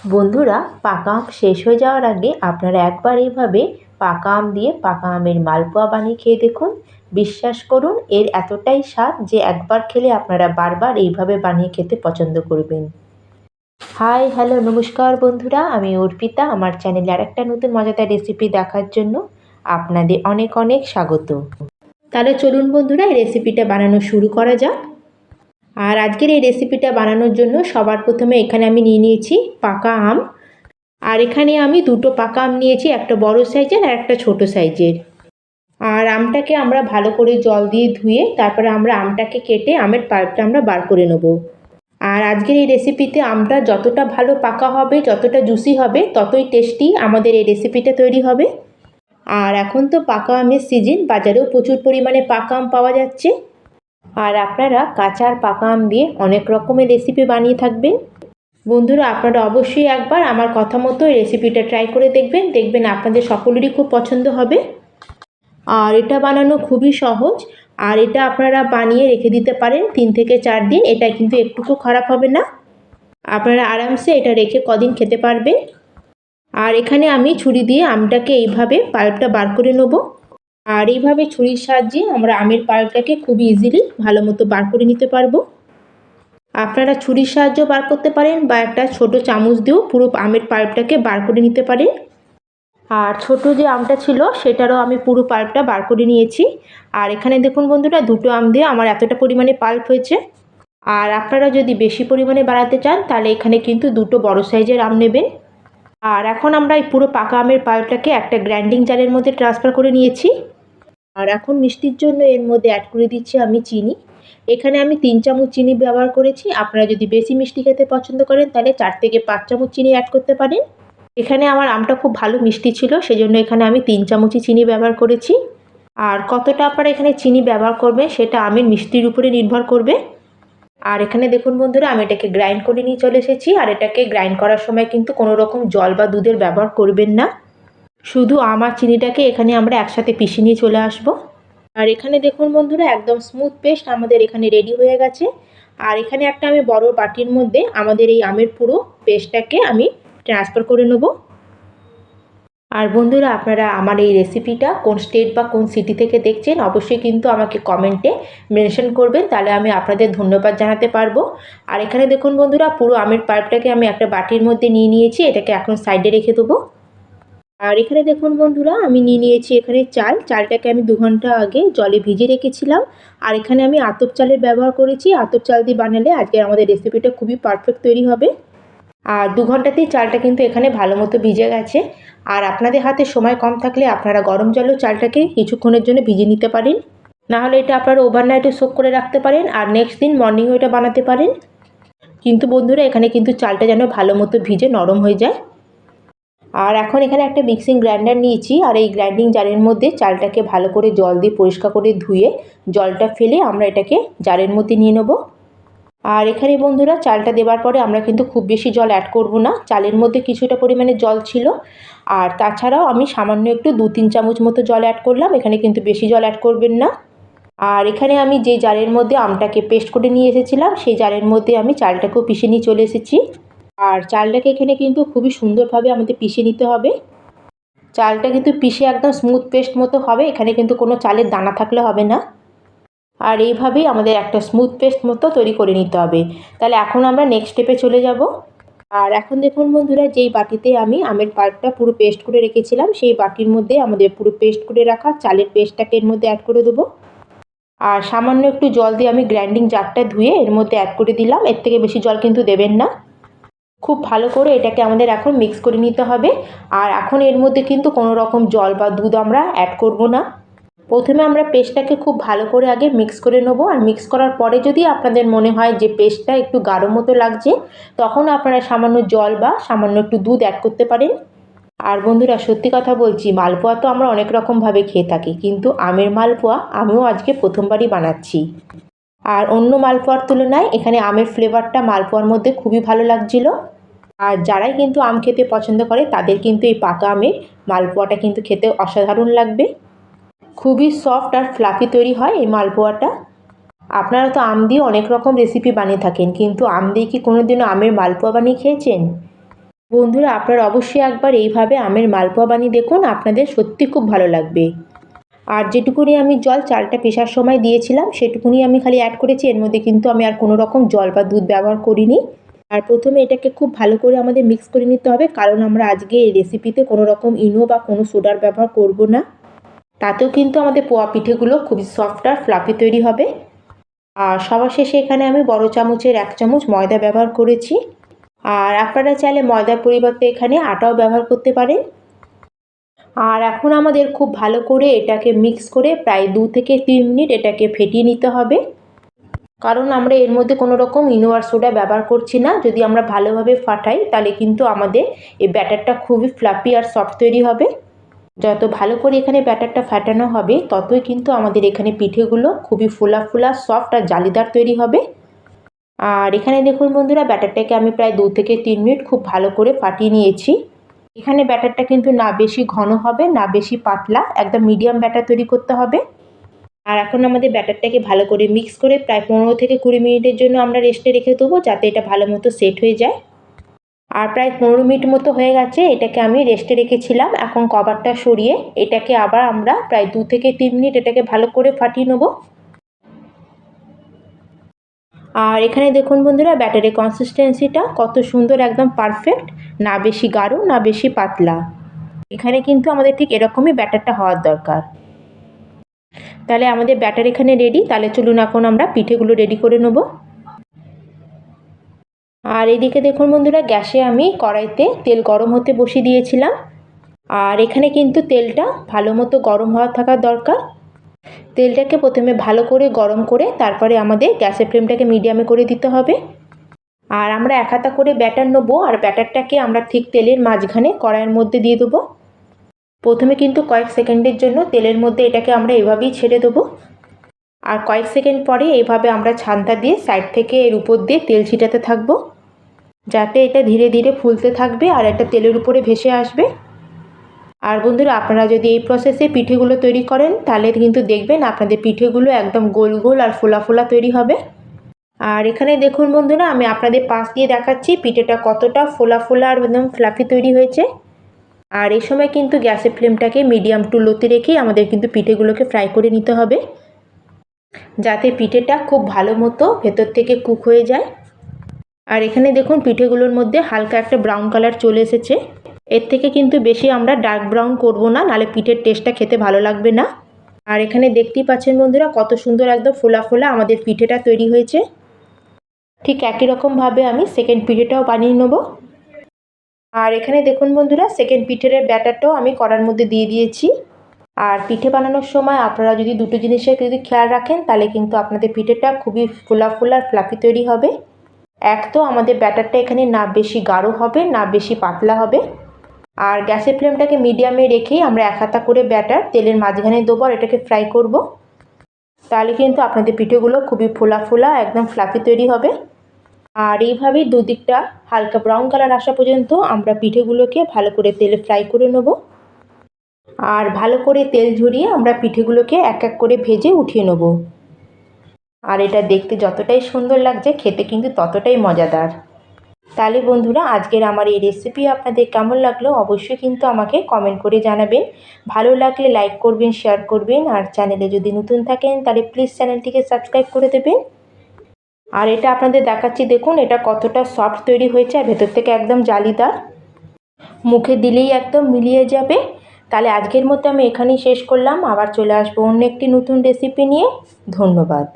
বন্ধুরা, পাকা আম শেষ হয়ে যাওয়ার আগে আপনারা একবার এইভাবে পাকা আম দিয়ে পাকা আমের মালপোয়া বানিয়ে খেয়ে দেখুন। বিশ্বাস করুন, এর এতটাই স্বাদ যে একবার খেলে আপনারা বারবার এইভাবে বানিয়ে খেতে পছন্দ করবেন। হাই, হ্যালো, নমস্কার বন্ধুরা, আমি অর্পিতা। আমার চ্যানেলে আরেকটা নতুন মজাদার রেসিপি দেখার জন্য আপনাদের অনেক অনেক স্বাগত। তাহলে চলুন বন্ধুরা, এই রেসিপিটা বানানো শুরু করা যাক। আর আজকের এই রেসিপিটা বানানোর জন্য সবার প্রথমে এখানে আমি নিয়ে নিয়েছি পাকা আম। আর এখানে আমি দুটো পাকা আম নিয়েছি, একটা বড় সাইজের আর একটা ছোট সাইজের। আর আমটাকে আমরা ভালো করে জল দিয়ে ধুয়ে তারপরে আমরা আমটাকে কেটে আমের পাল্পটা আমরা বার করে নেব। আর আজকের এই রেসিপিতে আমটা যতটা ভালো পাকা হবে, যতটা জুসি হবে, ততই টেস্টি আমাদের এই রেসিপিটা তৈরি হবে। আর এখন তো পাকা আমের সিজন, বাজারেও প্রচুর পরিমাণে পাকা আম পাওয়া যাচ্ছে। আর আপনারা কাঁচা আর পাকা আম দিয়ে অনেক রকমের রেসিপি বানিয়ে থাকবেন। বন্ধুরা, আপনারা অবশ্যই একবার আমার কথা মতো এই রেসিপিটা ট্রাই করে দেখবেন আপনাদের সকলেরই খুব পছন্দ হবে। আর এটা বানানো খুবই সহজ। আর এটা আপনারা বানিয়ে রেখে দিতে পারেন 3 থেকে 4 দিন। এটা কিন্তু একটুকু খারাপ হবে না, আপনারা আরামসে এটা রেখে কদিন খেতে পারবেন। আর এখানে আমি ছুরি দিয়ে আমটাকে এইভাবে পাল্পটা বার করে নেব। আর এইভাবে ছুরির সাহায্যে আমরা আমের পাল্পটাকে খুবই ইজিলি ভালো মতো বার করে নিতে পারবো। আপনারা ছুরির সাহায্যেও বার করতে পারেন বা একটা ছোট চামচ দিয়েও পুরো আমের পাল্পটাকে বার করে নিতে পারেন। আর ছোট যে আমটা ছিল সেটারও আমি পুরো পাল্পটা বার করে নিয়েছি। আর এখানে দেখুন বন্ধুরা, দুটো আম দিয়ে আমার এতটা পরিমাণে পাল্প হয়েছে। আর আপনারা যদি বেশি পরিমাণে বানাতে চান তাহলে এখানে কিন্তু দুটো বড় সাইজের আম নেবেন। আর এখন আমরা এই পুরো পাকা আমের পাল্পটাকে একটা গ্রাইন্ডিং জারের মধ্যে ট্রান্সফার করে নিয়েছি। আর এখন মিষ্টির জন্য এর মধ্যে অ্যাড করে দিচ্ছি আমি চিনি। এখানে আমি 3 চামচ চিনি ব্যবহার করেছি। আপনারা যদি বেশি মিষ্টি খেতে পছন্দ করেন তাহলে 4 থেকে 5 চামচ চিনি অ্যাড করতে পারেন। এখানে আমার আমটা খুব ভালো মিষ্টি ছিল, সেজন্য এখানে আমি 3 চামচই চিনি ব্যবহার করেছি। আর কতটা আপনারা এখানে চিনি ব্যবহার করবেন সেটা আমের মিষ্টির উপরে নির্ভর করবে। আর এখানে দেখুন বন্ধুরা, আমি এটাকে গ্রাইন্ড করে নিয়ে চলে এসেছি। আর এটাকে গ্রাইন্ড করার সময় কিন্তু কোনো রকম জল বা দুধের ব্যবহার করবেন না, শুধু আম আর চিনিটাকে এখানে আমরা একসাথে পিষে নিয়ে চলে আসব। আর এখানে দেখুন বন্ধুরা, একদম স্মুথ পেস্ট আমাদের এখানে রেডি হয়ে গেছে। আর এখানে একটা আমি বড় বাটির মধ্যে আমাদের এই আমের পুরো পেস্টটাকে আমি ট্রান্সফার করে নেব। আর বন্ধুরা, আপনারা আমার এই রেসিপিটা কোন স্টেট বা কোন সিটি থেকে দেখছেন অবশ্যই কিন্তু আমাকে কমেন্টে মেনশন করবেন, তাহলে আমি আপনাদের ধন্যবাদ জানাতে পারবো। আর এখানে দেখুন বন্ধুরা, পুরো আমের পাল্পটাকে আমি একটা বাটির মধ্যে নিয়ে নিয়েছি, এটাকে এখন সাইডে রেখে দেবো। আর এখানে দেখুন বন্ধুরা, আমি নিয়ে নিয়েছি এখানে চালটাকে আমি 2 ঘন্টা আগে জলে ভিজিয়ে রেখেছিলাম। আর এখানে আমি আতপ চালের ব্যবহার করেছি। আতপ চাল দিয়ে বানালে আজকে আমাদের রেসিপিটা খুবই পারফেক্ট তৈরি হবে। আর 2 ঘন্টাতেই চালটা কিন্তু এখানে ভালো মতো ভিজে গেছে। আর আপনাদের হাতে সময় কম থাকলে আপনারা গরম জলেও চালটাকে কিছুক্ষণের জন্য ভিজিয়ে নিতে পারেন। নাহলে এটা আপনারা ওভারনাইটে সোক করে রাখতে পারেন আর নেক্সট দিন মর্নিংও এটা বানাতে পারেন। কিন্তু বন্ধুরা, এখানে কিন্তু চালটা যেন ভালো মতো ভিজে নরম হয়ে যায়। আর এখন এখানে একটা মিক্সিং গ্রাইন্ডার নিয়েছি। আর এই গ্রাইন্ডিং জারের মধ্যে চালটাকে ভালো করে জল দিয়ে পরিষ্কার করে ধুয়ে জলটা ফেলে আমরা এটাকে জারের মধ্যে নিয়ে নেব। আর এখানে বন্ধুরা, চালটা দেওয়ার পরে আমরা কিন্তু খুব বেশি জল অ্যাড করব না, চালের মধ্যে কিছুটা পরিমাণে জল ছিল। আর তাছাড়াও আমি সামান্য একটু 2-3 চামচ মতো জল অ্যাড করলাম, এখানে কিন্তু বেশি জল অ্যাড করবেন না। আর এখানে আমি যে জারের মধ্যে আমটাকে পেস্ট করে নিয়ে এসেছিলাম সেই জারের মধ্যে আমি চালটাকেও পিষে নিয়ে চলে এসেছি। আর চালটাকে এখানে কিন্তু খুবই সুন্দরভাবে আমাদের পিষে নিতে হবে। চালটা কিন্তু পিষে একদম স্মুথ পেস্ট মতো হবে, এখানে কিন্তু কোনো চালের দানা থাকলে হবে না। আর এইভাবেই আমাদের একটা স্মুথ পেস্ট মতো তৈরি করে নিতে হবে। তাহলে এখন আমরা নেক্সট স্টেপে চলে যাব। আর এখন দেখুন বন্ধুরা, যেই বাটিতে আমি আমের পাল্পটা পুরো পেস্ট করে রেখেছিলাম সেই বাটির মধ্যে আমাদের পুরো পেস্ট করে রাখা চালের পেস্টটাকে এর মধ্যে অ্যাড করে দেবো। আর সামান্য একটু জল দিয়ে আমি গ্রাইন্ডিং জারটা ধুয়ে এর মধ্যে অ্যাড করে দিলাম, এর থেকে বেশি জল কিন্তু দেবেন না। খুব ভালো করে এটাকে আমাদের এখন মিক্স করে নিতে হবে। আর এখন এর মধ্যে কিন্তু কোনো রকম জল বা দুধ আমরা অ্যাড করব না। প্রথমে আমরা পেস্টটাকে খুব ভালো করে আগে মিক্স করে নেবো। আর মিক্স করার পরে যদি আপনাদের মনে হয় যে পেস্টটা একটু গাঢ় মতো লাগছে, তখন আপনারা সামান্য জল বা সামান্য একটু দুধ অ্যাড করতে পারেন। আর বন্ধুরা, সত্যি কথা বলছি, মালপোয়া তো আমরা অনেক রকমভাবে খেয়ে থাকি, কিন্তু আমের মালপোয়া আমিও আজকে প্রথমবারই বানাচ্ছি। আর অন্য মালপোয়ার তুলনায় এখানে আমের ফ্লেভারটা মালপোয়ার মধ্যে খুবই ভালো লাগছিল। আর যারাই কিন্তু আম খেতে পছন্দ করে তাদের কিন্তু এই পাকা আমের মালপোয়াটা কিন্তু খেতে অসাধারণ লাগবে। খুবই সফট আর ফ্লাফি তৈরি হয় এই মালপোয়াটা। আপনারা তো আম দিয়ে অনেক রকম রেসিপি বানিয়ে থাকেন, কিন্তু আম দিয়ে কি কোনোদিনও আমের মালপোয়া বানিয়ে খেয়েছেন? বন্ধুরা আপনারা অবশ্যই একবার এইভাবে আমের মালপোয়া বানিয়ে দেখুন, আপনাদের সত্যি খুব ভালো লাগবে। আর যেটুকুনি আমি জল চালটা পেশার সময় দিয়েছিলাম সেটুকুনি আমি খালি অ্যাড করেছি, এর মধ্যে কিন্তু আমি আর কোনো রকম জল বা দুধ ব্যবহার করিনি। আর প্রথমে এটাকে খুব ভালো করে আমাদের মিক্স করে নিতে হবে, কারণ আমরা আজকে এই রেসিপিতে কোনো রকম ইনো বা কোনো সোডার ব্যবহার করব না। তাতেও কিন্তু আমাদের পোয়া পিঠেগুলো খুবই সফট আর ফ্লাফি তৈরি হবে। আর সবার শেষে এখানে আমি বড় চামচের 1 চামচ ময়দা ব্যবহার করেছি। আর আপনারা চাইলে ময়দার পরিবর্তে এখানে আটাও ব্যবহার করতে পারেন। আর এখন আমাদের খুব ভালো করে এটাকে মিক্স করে প্রায় 2 থেকে 3 মিনিট এটাকে ফেটিয়ে নিতে হবে, কারণ আমরা এর মধ্যে কোনো রকম ইনো আর সোডা ব্যবহার করছি না। যদি আমরা ভালোভাবে ফাটাই তাহলে কিন্তু আমাদের এই ব্যাটারটা খুবই ফ্লাফি আর সফট তৈরি হবে। যত ভালো করে এখানে ব্যাটারটা ফাটানো হবে ততই কিন্তু আমাদের এখানে পিঠেগুলো খুবই ফোলা ফোলা সফট আর জালিদার তৈরি হবে। আর এখানে দেখুন বন্ধুরা, ব্যাটারটাকে আমি প্রায় 2 থেকে 3 মিনিট খুব ভালো করে ফাটিয়ে নিয়েছি। এখানে ব্যাটারটা কিন্তু না বেশি ঘন হবে না বেশি পাতলা, একদম মিডিয়াম ব্যাটার তৈরি করতে হবে। আর এখন আমাদের ব্যাটারটাকে ভালো করে মিক্স করে প্রায় 15 থেকে 20 মিনিটের জন্য আমরা রেস্টে রেখে দেবো, যাতে এটা ভালো মতো সেট হয়ে যায়। আর প্রায় 15 মিনিট মতো হয়ে গেছে, এটাকে আমি রেস্টে রেখেছিলাম। এখন কভারটা সরিয়ে এটাকে আবার আমরা প্রায় 2 থেকে 3 মিনিট এটাকে ভালো করে ফাটিয়ে নেব। আর এখানে দেখুন বন্ধুরা, ব্যাটারের কনসিস্টেন্সিটা কত সুন্দর, একদম পারফেক্ট, না বেশি গাঢ় না বেশি পাতলা। এখানে কিন্তু আমাদের ঠিক এরকমই ব্যাটারটা হওয়ার দরকার। তাহলে আমাদের ব্যাটার এখানে রেডি। তাহলে চলুন এখন আমরা পিঠেগুলো রেডি করে নেব। আর এদিকে দেখুন বন্ধুরা, গ্যাসে আমি কড়াইতে তেল গরম হতে বসিয়ে দিয়েছিলাম। আর এখানে কিন্তু তেলটা ভালো মতো গরম হওয়া থাকা দরকার। তেলটাকে প্রথমে ভালো করে গরম করে তারপরে আমাদের গ্যাসের ফ্লেমটাকে মিডিয়ামে করে দিতে হবে। আর আমরা এক হাতা করে ব্যাটার নেবো, আর ব্যাটারটাকে আমরা ঠিক তেলের মাঝখানে কড়াইয়ের মধ্যে দিয়ে দেবো। প্রথমে কিন্তু কয়েক সেকেন্ডের জন্য তেলের মধ্যে এটাকে আমরা এভাবেই ছেড়ে দেবো। আর কয়েক সেকেন্ড পরে এইভাবে আমরা ছানটা দিয়ে সাইড থেকে এর উপর দিয়ে তেল ছিটাতে থাকবো, যাতে এটা ধীরে ধীরে ফুলতে থাকবে আর একটা তেলের উপরে ভেসে আসবে। আর বন্ধুরা, আপনারা যদি এই প্রসেসে পিঠেগুলো তৈরি করেন তাহলে কিন্তু দেখবেন আপনাদের পিঠেগুলো একদম গোল গোল আর ফোলা ফোলা তৈরি হবে। আর এখানে দেখুন বন্ধুরা, আমি আপনাদের পাশ দিয়ে দেখাচ্ছি পিঠেটা কতটা ফোলা ফোলা আর একদম ফ্লাফি তৈরি হয়েছে। আর এই সময় কিন্তু গ্যাসের ফ্লেমটাকে মিডিয়াম টু লোতে রেখেই আমাদের কিন্তু পিঠেগুলোকে ফ্রাই করে নিতে হবে, যাতে পিঠেটা খুব ভালো মতো ভেতর থেকে কুক হয়ে যায়। আর এখানে দেখুন পিঠেগুলোর মধ্যে হালকা একটা ব্রাউন কালার চলে এসেছে। এর থেকে কিন্তু বেশি আমরা ডার্ক ব্রাউন করব না, নাহলে পিঠের টেস্টটা খেতে ভালো লাগবে না। আর এখানে দেখতেই পাচ্ছেন বন্ধুরা কত সুন্দর একদম ফোলা ফোলা আমাদের পিঠেটা তৈরি হয়েছে। ঠিক একই রকমভাবে আমি সেকেন্ড পিঠেটাও বানিয়ে নেব। আর এখানে দেখুন বন্ধুরা, সেকেন্ড পিঠের ব্যাটারটাও আমি কড়ার মধ্যে দিয়ে দিয়েছি। আর পিঠে বানানোর সময় আপনারা যদি দুটো জিনিসের যদি খেয়াল রাখেন তাহলে কিন্তু আপনাদের পিঠেটা খুবই ফোলা ফোলা আর ফ্লাফি তৈরি হবে। এক তো আমাদের ব্যাটারটা এখানে না বেশি গাঢ় হবে না বেশি পাতলা হবে। আর গ্যাসের ফ্লেমটাকে মিডিয়ামে রেখেই আমরা এক হাতা করে ব্যাটার তেলের মাঝখানে দেবো আর এটাকে ফ্রাই করব। তাহলে কিন্তু আপনাদের পিঠেগুলো খুবই ফোলা ফোলা একদম ফ্লাফি তৈরি হবে। আর এইভাবেই দুদিকটা হালকা ব্রাউন কালার আসা পর্যন্ত আমরা পিঠেগুলোকে ভালো করে তেলে ফ্রাই করে নেব। আর ভালো করে তেল ঝরিয়ে আমরা পিঠেগুলোকে এক এক করে ভেজে উঠিয়ে নেব। আর এটা দেখতে যতটাই সুন্দর লাগছে, খেতে কিন্তু ততটাই মজাদার। তাহলে বন্ধুরা, আজকের আমার এই রেসিপি আপনাদের কেমন লাগলো অবশ্যই কিন্তু আমাকে কমেন্ট করে জানাবেন। ভালো লাগলে লাইক করবেন, শেয়ার করবেন, আর চ্যানেলে যদি নতুন থাকেন তাহলে প্লিজ চ্যানেলটিকে সাবস্ক্রাইব করে দেবেন। আর এটা আপনাদের দেখাচ্ছি, দেখুন এটা কতটা সফট তৈরি হয়েছে আর ভেতর থেকে একদম জালিদার, মুখে দিলেই একদম মিলিয়ে যাবে। তাহলে আজকের মতো আমি এখানেই শেষ করলাম, আবার চলে আসবো অন্য একটি নতুন রেসিপি নিয়ে। ধন্যবাদ।